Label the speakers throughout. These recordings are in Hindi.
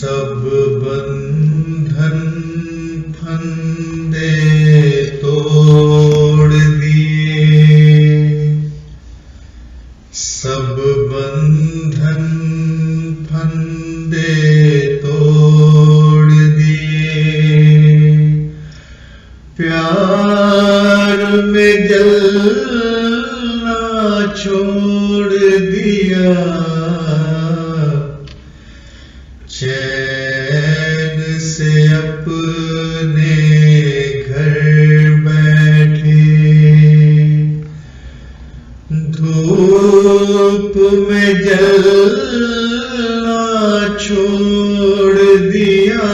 Speaker 1: सब बंधन फंदे तोड़ दिए, सब बंधन फंदे तोड़ दिए, प्यार में जलना छोड़ दिया, चैन से अपने घर बैठे, धूप में जलना छोड़ दिया,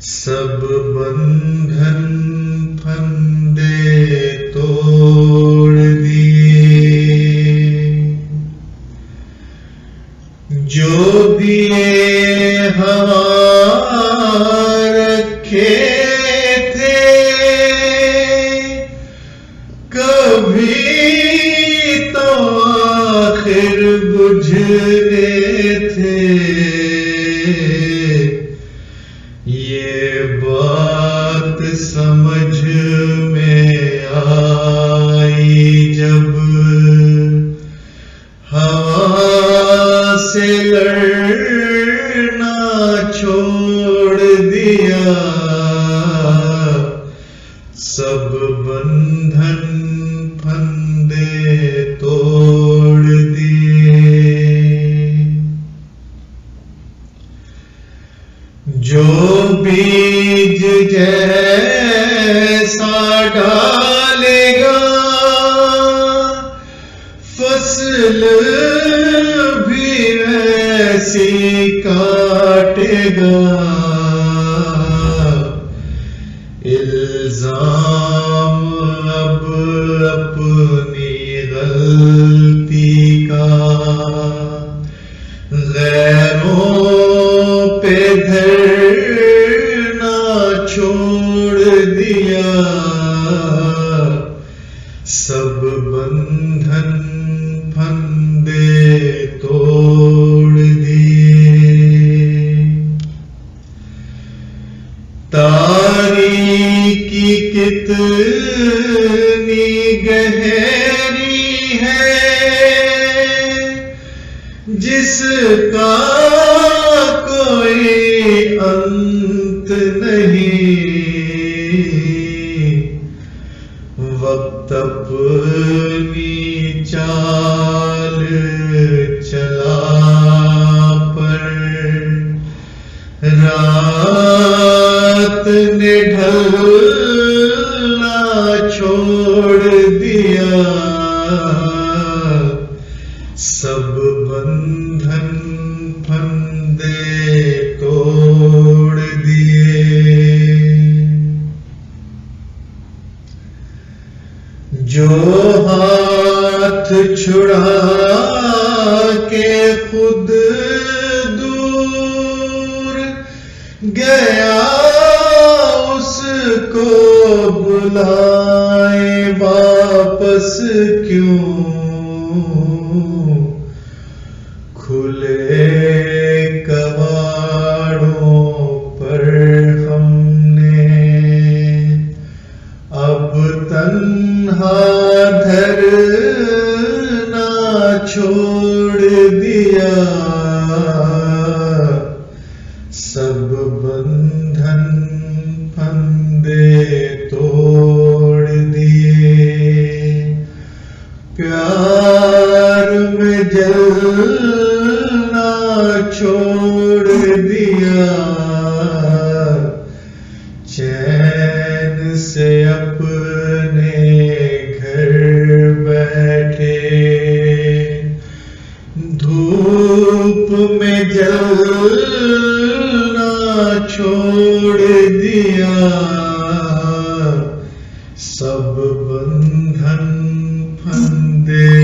Speaker 1: सब बंधन फंदे तोड़ दिए। जो दिए हवा रखे थे, कभी तो आखिर बुझने थे, ये बात समझ में आई जब हवा से लड़ना छोड़ दिया, सब बंधन फंदे तोड़ दिए। जो बीज जैसा डालेगा, फसल भी वैसी काटेगा, इल्जाम अब अपनी गलती का गैरों पे धरना छोड़ दिया, सब बंधन फंदे तोड़ दिए। तारीकी कितनी गहरी है, जिसका कोई अंत नहीं, वक्त अपनी चाल चला पर रात ने ढलना छोड़ दिया, सब बंधन फंदे तोड़ दिए। जो हाथ छुड़ा के खुद दूर गया, उसको बुलाए वापस क्यों, खुले कवाड़ों पर हमने अब तन्हा धरना छोड़ दिया, सब बंधन फंदे तोड़ दिए, प्यार में जलना छोड़ दिया, चैन से अपने घर बैठे, धूप में जलना छोड़ दिया, सब बंधन फंदे